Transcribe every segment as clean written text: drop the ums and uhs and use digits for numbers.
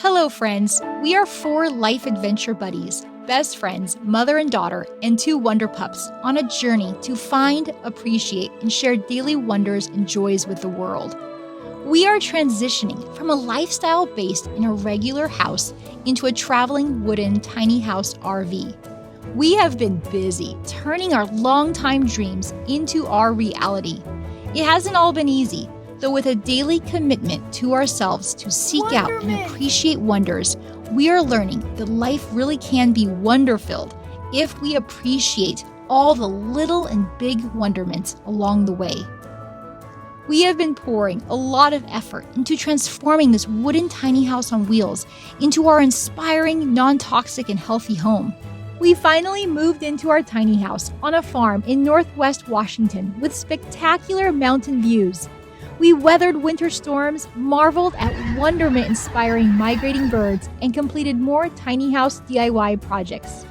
Hello, friends. We are 4 life adventure buddies, best friends, mother and daughter, and 2 wonder pups on a journey to find, appreciate, and share daily wonders and joys with the world. We are transitioning from a lifestyle based in a regular house into a traveling wooden tiny house RV. We have been busy turning our longtime dreams into our reality. It hasn't all been easy, though with a daily commitment to ourselves to seek out and appreciate wonders, we are learning that life really can be wonder-filled if we appreciate all the little and big wonderments along the way. We have been pouring a lot of effort into transforming this wooden tiny house on wheels into our inspiring, non-toxic, and healthy home. We finally moved into our tiny house on a farm in Northwest Washington with spectacular mountain views. We weathered winter storms, marveled at wonderment-inspiring migrating birds, and completed more tiny house DIY projects.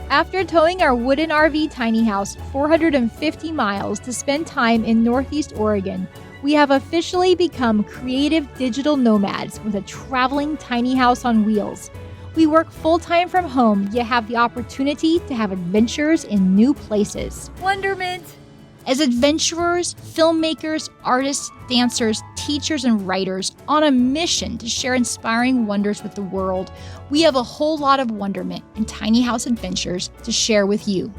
After towing our wooden RV tiny house 450 miles to spend time in Northeast Oregon, we have officially become creative digital nomads with a traveling tiny house on wheels. We work full-time from home, yet have the opportunity to have adventures in new places. Wonderment! As adventurers, filmmakers, artists, dancers, teachers, and writers on a mission to share inspiring wonders with the world, we have a whole lot of wonderment and tiny house adventures to share with you.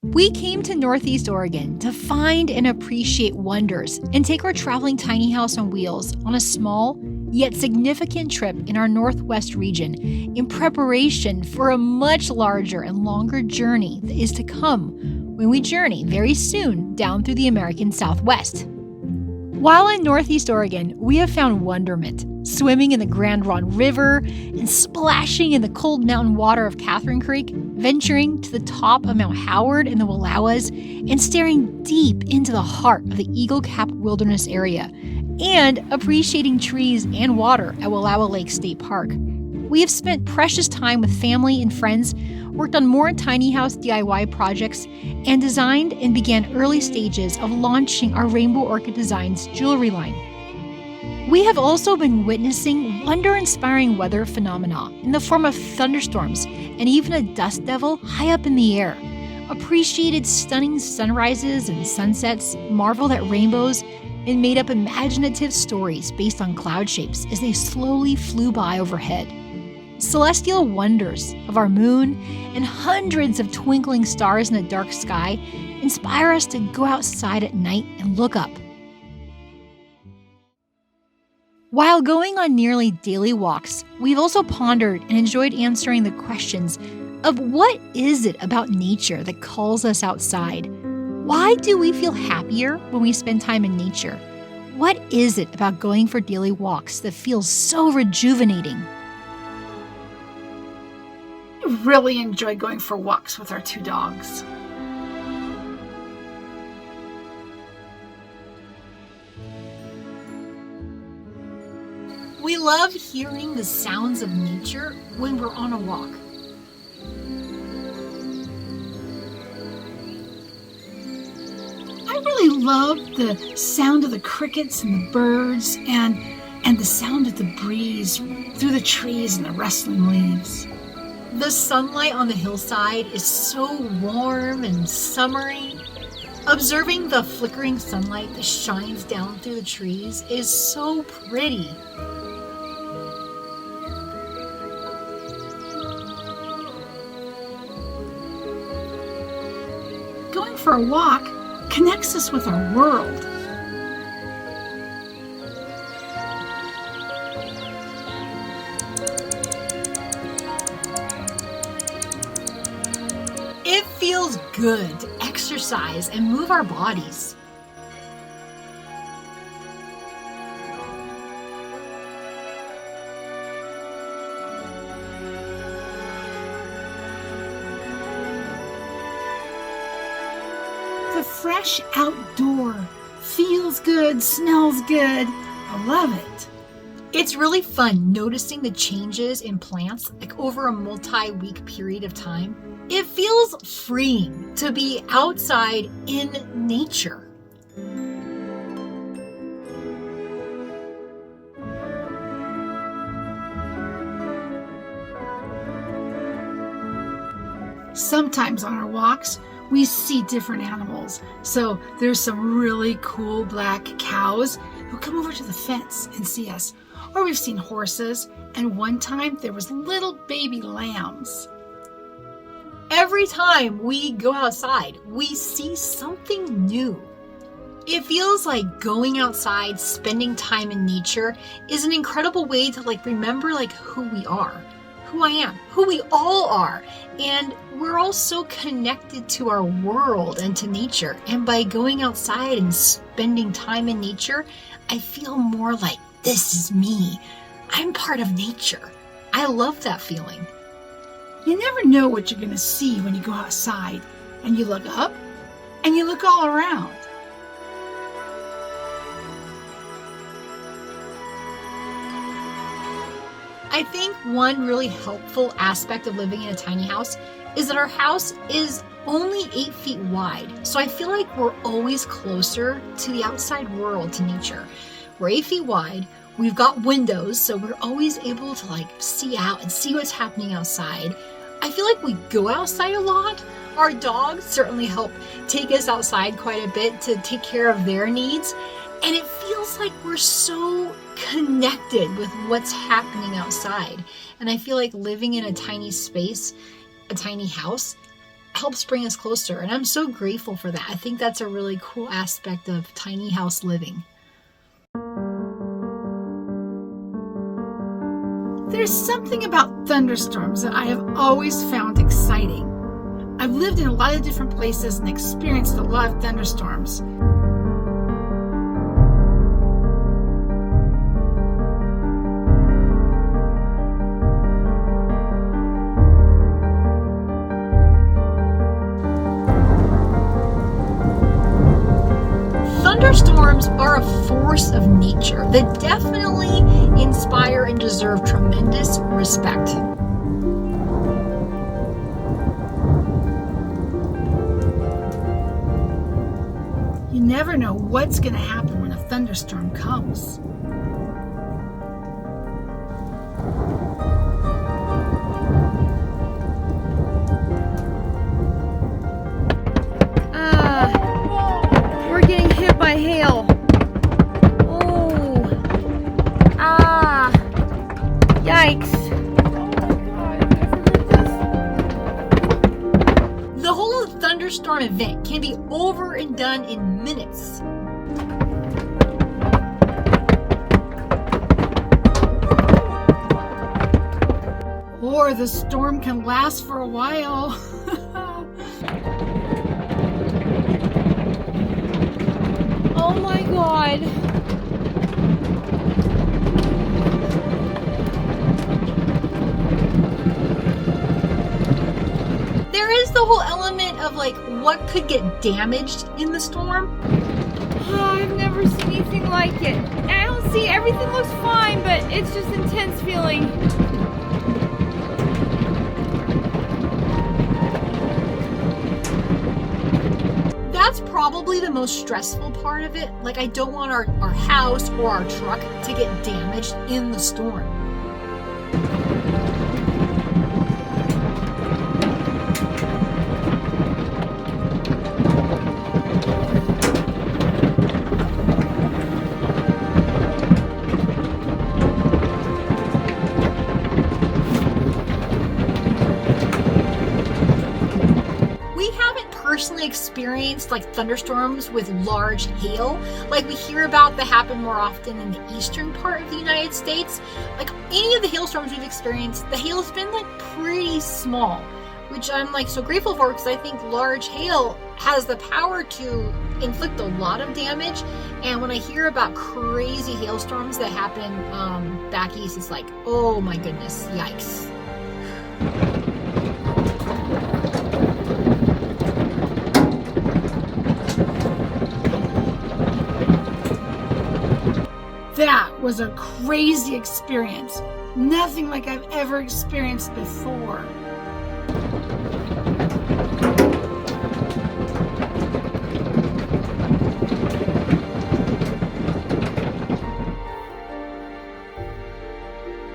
We came to Northeast Oregon to find and appreciate wonders and take our traveling tiny house on wheels on a small yet significant trip in our Northwest region in preparation for a much larger and longer journey that is to come when we journey very soon down through the American Southwest. While in Northeast Oregon, we have found wonderment, swimming in the Grand Ronde River and splashing in the cold mountain water of Catherine Creek, venturing to the top of Mount Howard in the Wallowas, and staring deep into the heart of the Eagle Cap Wilderness area, and appreciating trees and water at Wallowa Lake State Park. We have spent precious time with family and friends, worked on more tiny house DIY projects, and designed and began early stages of launching our Rainbow Orchid Designs jewelry line. We have also been witnessing wonder-inspiring weather phenomena in the form of thunderstorms and even a dust devil high up in the air, appreciated stunning sunrises and sunsets, marveled at rainbows, and made up imaginative stories based on cloud shapes as they slowly flew by overhead. Celestial wonders of our moon and hundreds of twinkling stars in the dark sky inspire us to go outside at night and look up. While going on nearly daily walks, we've also pondered and enjoyed answering the questions of what is it about nature that calls us outside? Why do we feel happier when we spend time in nature? What is it about going for daily walks that feels so rejuvenating? I really enjoy going for walks with our 2 dogs. We love hearing the sounds of nature when we're on a walk. I really love the sound of the crickets and the birds and the sound of the breeze through the trees and the rustling leaves. The sunlight on the hillside is so warm and summery. Observing the flickering sunlight that shines down through the trees is so pretty. Going for a walk connects us with our world. It feels good to exercise and move our bodies. The fresh outdoor feels good, smells good. I love it. It's really fun noticing the changes in plants like over a multi-week period of time. It feels freeing to be outside in nature. Sometimes on our walks, we see different animals. So there's some really cool black cows who come over to the fence and see us. Or we've seen horses, and one time there was little baby lambs. Every time we go outside, we see something new. It feels like going outside, spending time in nature is an incredible way to remember who we are, who I am, who we all are. And we're all so connected to our world and to nature. And by going outside and spending time in nature, I feel more like this is me. I'm part of nature. I love that feeling. You never know what you're going to see when you go outside and you look up and you look all around. I think one really helpful aspect of living in a tiny house is that our house is only 8 feet wide. So I feel like we're always closer to the outside world, to nature. We're 8 feet wide. We've got windows, so we're always able to see out and see what's happening outside. I feel like we go outside a lot. Our dogs certainly help take us outside quite a bit to take care of their needs. And it feels like we're so connected with what's happening outside. And I feel like living in a tiny space, a tiny house, helps bring us closer. And I'm so grateful for that. I think that's a really cool aspect of tiny house living. There's something about thunderstorms that I have always found exciting. I've lived in a lot of different places and experienced a lot of thunderstorms. Thunderstorms are a force of nature that definitely inspire and deserve tremendous respect. You never know what's going to happen when a thunderstorm comes. We're getting hit by hail. Oh. Ah. Yikes. The whole thunderstorm event can be over and done in minutes. Or the storm can last for a while. Oh my God. There is the whole element of what could get damaged in the storm. Oh, I've never seen anything like it. I don't see, everything looks fine, but it's just intense feeling. That's probably the most stressful part of it. I don't want our house or our truck to get damaged in the storm. Personally experienced thunderstorms with large hail we hear about that happen more often in the eastern part of the United States. Any of the hailstorms we've experienced, the hail's been pretty small, which I'm so grateful for, because I think large hail has the power to inflict a lot of damage. And when I hear about crazy hailstorms that happen back east, it's oh my goodness, yikes. That was a crazy experience. Nothing like I've ever experienced before.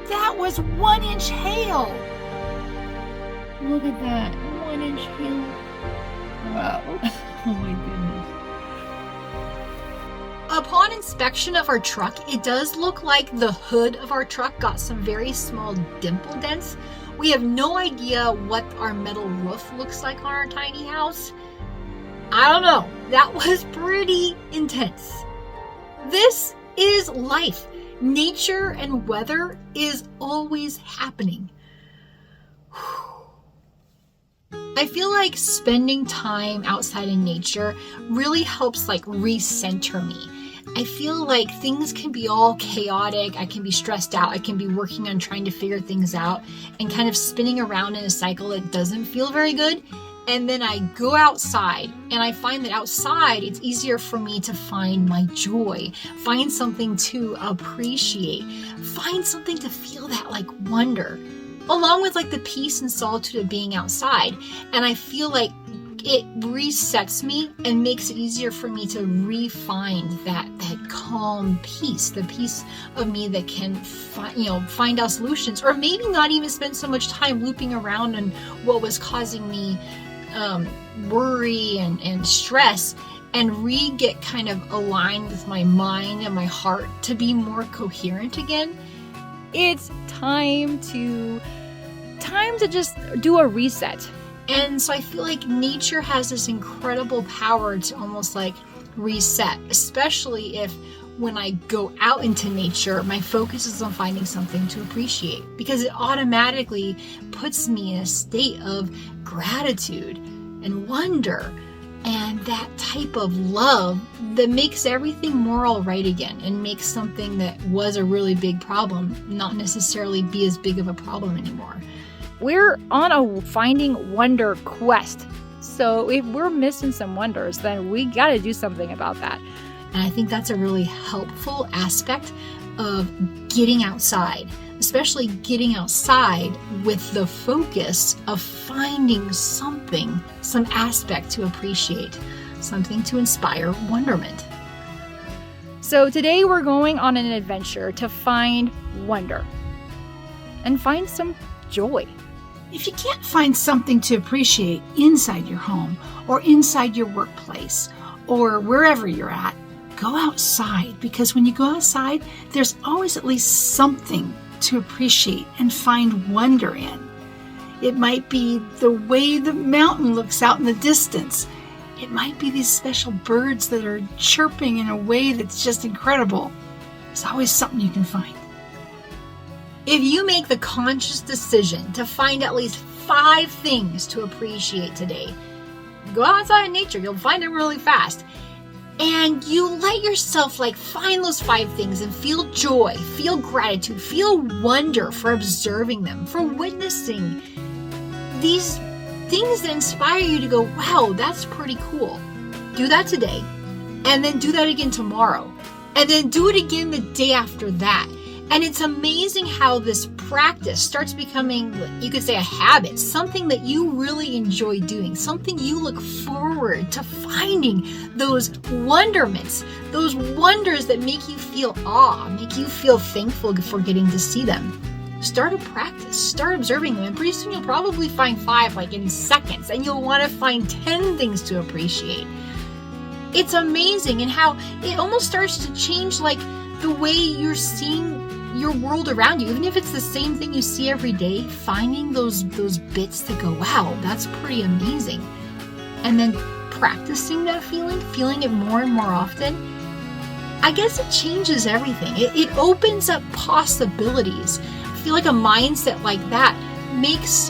That was 1-inch hail. Look at that. 1-inch trail. Wow. Oh my goodness. Upon inspection of our truck, it does look like the hood of our truck got some very small dimple dents. We have no idea what our metal roof looks like on our tiny house. I don't know. That was pretty intense. This is life. Nature and weather is always happening. I feel like spending time outside in nature really helps recenter me. I feel like things can be all chaotic. I can be stressed out. I can be working on trying to figure things out and kind of spinning around in a cycle that doesn't feel very good. And then I go outside and I find that outside it's easier for me to find my joy, find something to appreciate, find something to feel that wonder, along with the peace and solitude of being outside. And I feel like it resets me and makes it easier for me to re-find that calm peace, the peace of me that can find out solutions, or maybe not even spend so much time looping around on what was causing me worry and stress, and get kind of aligned with my mind and my heart to be more coherent again. It's time to just do a reset. And so I feel like nature has this incredible power to almost reset, especially if when I go out into nature, my focus is on finding something to appreciate, because it automatically puts me in a state of gratitude and wonder and that type of love that makes everything more all right again and makes something that was a really big problem not necessarily be as big of a problem anymore. We're on a finding wonder quest. So if we're missing some wonders, then we got to do something about that. And I think that's a really helpful aspect of getting outside, especially getting outside with the focus of finding something, some aspect to appreciate, something to inspire wonderment. So today we're going on an adventure to find wonder and find some joy. If you can't find something to appreciate inside your home or inside your workplace or wherever you're at, go outside, because when you go outside, there's always at least something to appreciate and find wonder in. It might be the way the mountain looks out in the distance. It might be these special birds that are chirping in a way that's just incredible. There's always something you can find. If you make the conscious decision to find at least 5 things to appreciate today, go outside in nature, you'll find them really fast. And you let yourself find those 5 things and feel joy, feel gratitude, feel wonder for observing them, for witnessing these things that inspire you to go, wow, that's pretty cool. Do that today, and then do that again tomorrow, and then do it again the day after that. And it's amazing how this practice starts becoming, you could say, a habit, something that you really enjoy doing, something you look forward to finding, those wonderments, those wonders that make you feel awe, make you feel thankful for getting to see them. Start a practice, start observing them, and pretty soon you'll probably find 5 in seconds, and you'll want to find 10 things to appreciate. It's amazing, and how it almost starts to change the way you're seeing your world around you. Even if it's the same thing you see every day, finding those bits that go, wow, that's pretty amazing. And then practicing that feeling it more and more often, I guess it changes everything. It opens up possibilities. I feel like a mindset like that makes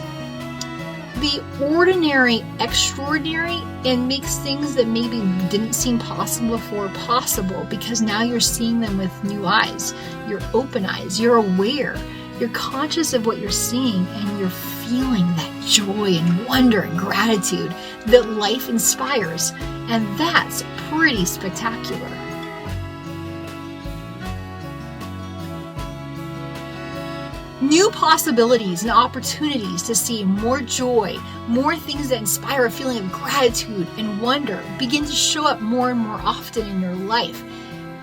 the ordinary extraordinary and makes things that maybe didn't seem possible before possible, because now you're seeing them with new eyes. You're open eyes. You're aware. You're conscious of what you're seeing, and you're feeling that joy and wonder and gratitude that life inspires. And that's pretty spectacular. New possibilities and opportunities to see more joy, more things that inspire a feeling of gratitude and wonder begin to show up more and more often in your life.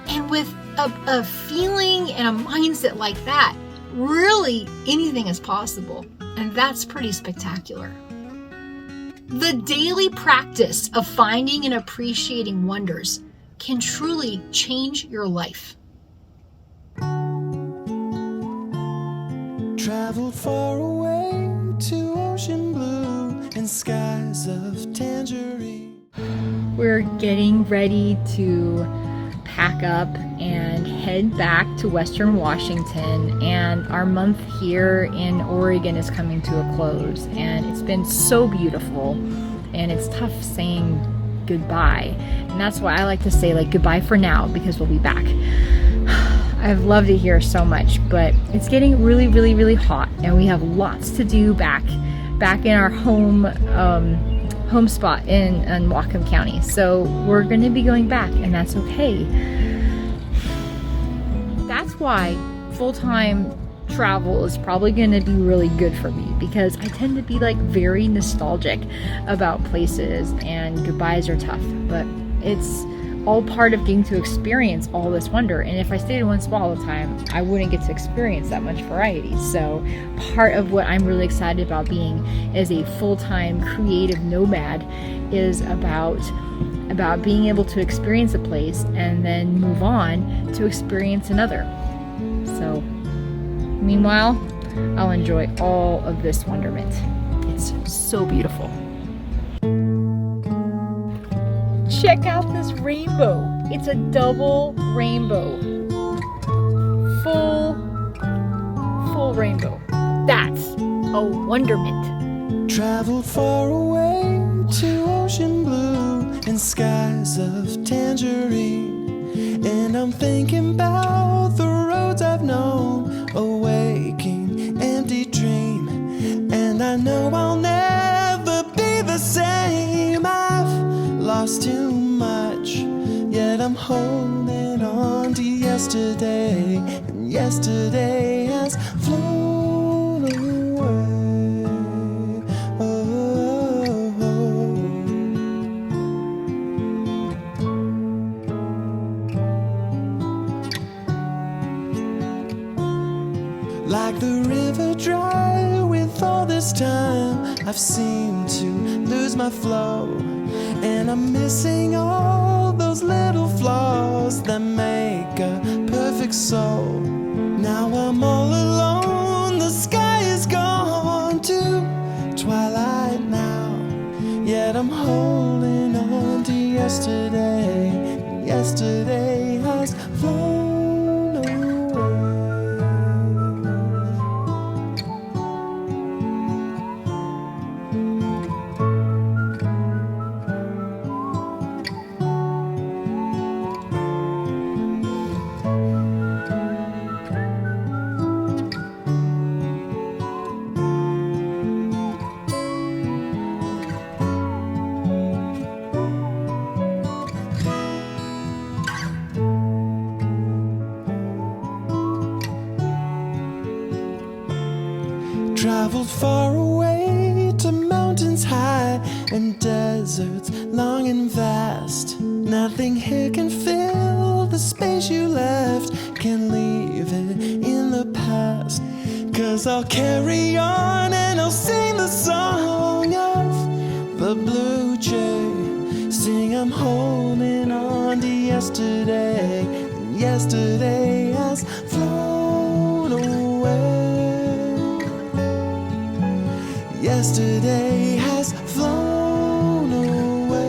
And with a feeling and a mindset like that, really anything is possible. And that's pretty spectacular. The daily practice of finding and appreciating wonders can truly change your life. Traveled far away to ocean blue and skies of tangerine. We're getting ready to pack up and head back to Western Washington, and our month here in Oregon is coming to a close, and it's been so beautiful, and it's tough saying goodbye, and that's why I like to say like goodbye for now, because we'll be back. I've loved it here so much, but it's getting really, really, really hot, and we have lots to do back in our home spot in Whatcom County. So we're going to be going back, and that's okay. That's why full-time travel is probably going to be really good for me, because I tend to be like very nostalgic about places, and goodbyes are tough, but it's all part of getting to experience all this wonder. And if I stayed in one spot all the time, I wouldn't get to experience that much variety. So part of what I'm really excited about being as a full-time creative nomad is about being able to experience a place and then move on to experience another. So meanwhile, I'll enjoy all of this wonderment. It's so beautiful. Check out this rainbow. It's a double rainbow. Full rainbow. That's a wonderment. Traveled far away to ocean blue and skies of tangerine. And I'm thinking about the roads I've known, a waking, empty dream. And I know I'll never be the same. I've lost too much, yet I'm holding on to yesterday, and yesterday has flown away. Like the river dry with all this time, I've seemed to lose my flow. And I'm missing all those little flaws that make a perfect soul. Now I'm all alone, the sky is gone to twilight now. Yet I'm holding on to yesterday, and yesterday has flown away. Traveled far away to mountains high and deserts long and vast. Nothing here can fill the space you left, can leave it in the past. 'Cause I'll carry on and I'll sing the song of the blue jay. Sing I'm holding on to yesterday, and yesterday has flown away. Yesterday has flown away.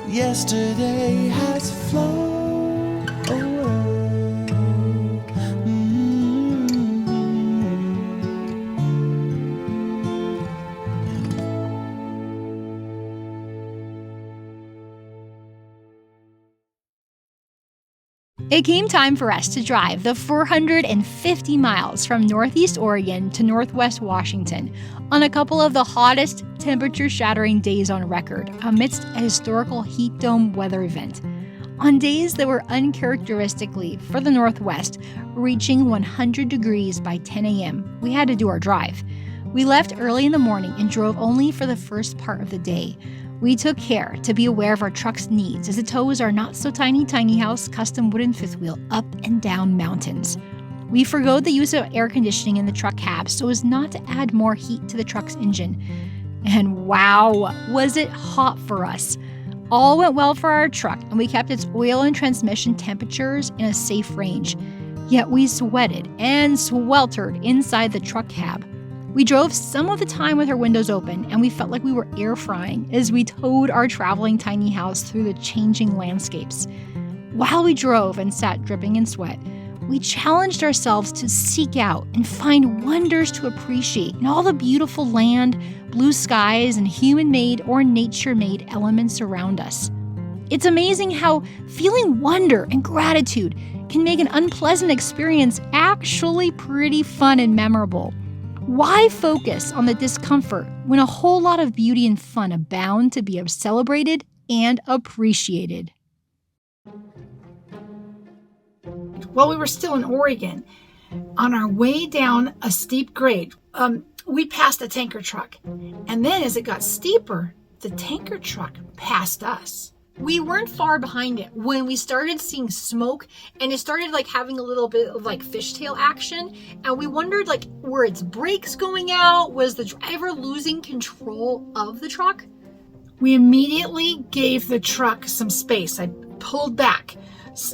Yesterday has flown away. It came time for us to drive the 450 miles from Northeast Oregon to Northwest Washington on a couple of the hottest, temperature-shattering days on record amidst a historical heat dome weather event. On days that were uncharacteristically for the Northwest, reaching 100 degrees by 10 a.m., we had to do our drive. We left early in the morning and drove only for the first part of the day. We took care to be aware of our truck's needs as it tows our not-so-tiny tiny house custom wooden fifth wheel up and down mountains. We forgoed the use of air conditioning in the truck cab so as not to add more heat to the truck's engine. And wow, was it hot for us. All went well for our truck, and we kept its oil and transmission temperatures in a safe range. Yet we sweated and sweltered inside the truck cab. We drove some of the time with our windows open, and we felt like we were air frying as we towed our traveling tiny house through the changing landscapes. While we drove and sat dripping in sweat, we challenged ourselves to seek out and find wonders to appreciate in all the beautiful land, blue skies, and human-made or nature-made elements around us. It's amazing how feeling wonder and gratitude can make an unpleasant experience actually pretty fun and memorable. Why focus on the discomfort when a whole lot of beauty and fun abound to be celebrated and appreciated? While we were still in Oregon, on our way down a steep grade, we passed a tanker truck. And then as it got steeper, the tanker truck passed us. We weren't far behind it when we started seeing smoke, and it started having a little bit of fishtail action, and we wondered were its brakes going out? Was the driver losing control of the truck? We immediately gave the truck some space. I pulled back,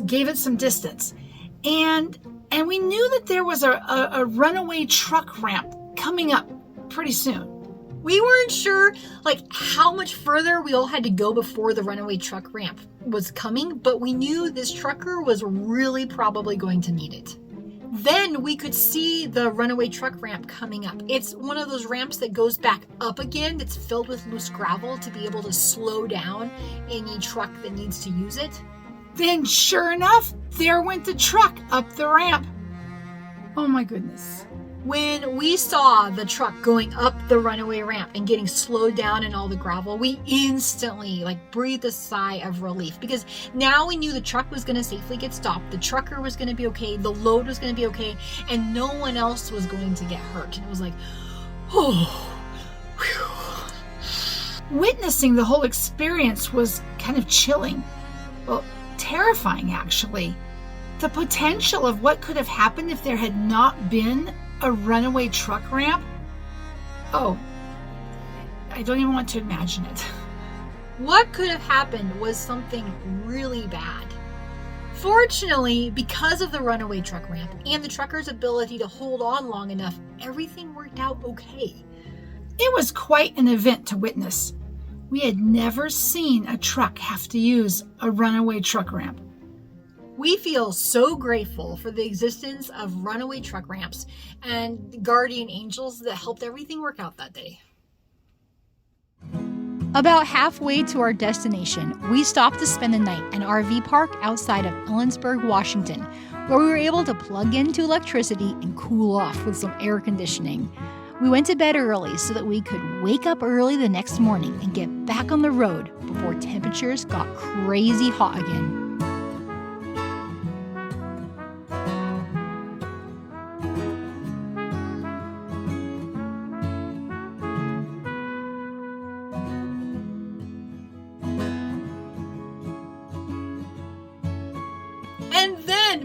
gave it some distance, and we knew that there was a runaway truck ramp coming up pretty soon. We weren't sure how much further we all had to go before the runaway truck ramp was coming, but we knew this trucker was really probably going to need it. Then we could see the runaway truck ramp coming up. It's one of those ramps that goes back up again that's filled with loose gravel to be able to slow down any truck that needs to use it. Then sure enough, there went the truck up the ramp. Oh my goodness. When we saw the truck going up the runaway ramp and getting slowed down in all the gravel, we instantly breathed a sigh of relief, because now we knew the truck was going to safely get stopped, the trucker was going to be okay, the load was going to be okay, and no one else was going to get hurt. And it was oh, whew. Witnessing the whole experience was kind of chilling. Well, terrifying actually. The potential of what could have happened if there had not been a runaway truck ramp? Oh, I don't even want to imagine it. What could have happened was something really bad. Fortunately, because of the runaway truck ramp and the trucker's ability to hold on long enough, everything worked out okay. It was quite an event to witness. We had never seen a truck have to use a runaway truck ramp. We feel so grateful for the existence of runaway truck ramps and guardian angels that helped everything work out that day. About halfway to our destination, we stopped to spend the night in an RV park outside of Ellensburg, Washington, where we were able to plug into electricity and cool off with some air conditioning. We went to bed early so that we could wake up early the next morning and get back on the road before temperatures got crazy hot again.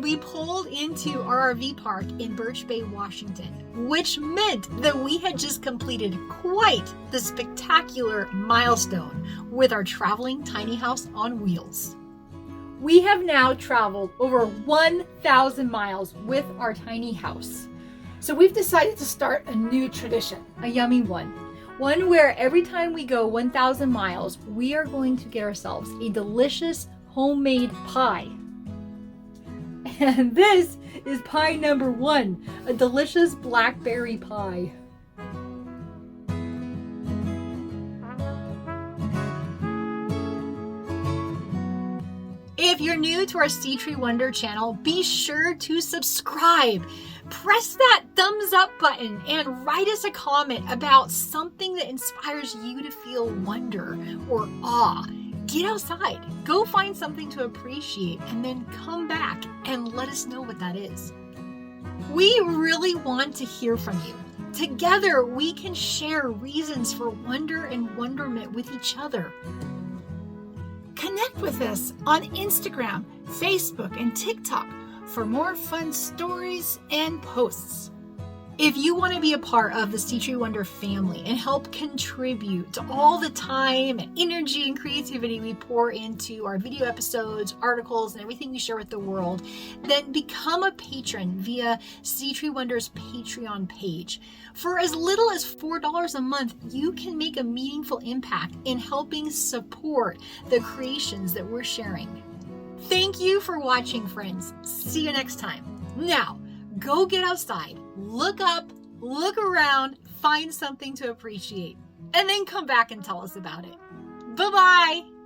We pulled into our RV park in Birch Bay, Washington, which meant that we had just completed quite the spectacular milestone with our traveling tiny house on wheels. We have now traveled over 1,000 miles with our tiny house. So we've decided to start a new tradition. A yummy one. One where every time we go 1,000 miles, we are going to get ourselves a delicious homemade pie. And this is pie number 1, a delicious blackberry pie. If you're new to our Sea Tree Wonder channel, be sure to subscribe. Press that thumbs up button and write us a comment about something that inspires you to feel wonder or awe. Get outside, go find something to appreciate, and then come back and let us know what that is. We really want to hear from you. Together, we can share reasons for wonder and wonderment with each other. Connect with us on Instagram, Facebook, and TikTok. for more fun stories and posts. If you want to be a part of the Sea Tree Wonder family and help contribute to all the time and energy and creativity we pour into our video episodes, articles, and everything we share with the world, then become a patron via Sea Tree Wonder's Patreon page. For as little as $4 a month, you can make a meaningful impact in helping support the creations that we're sharing. Thank you for watching, friends. See you next time. Now, go get outside, look up, look around, find something to appreciate, and then come back and tell us about it. Bye-bye.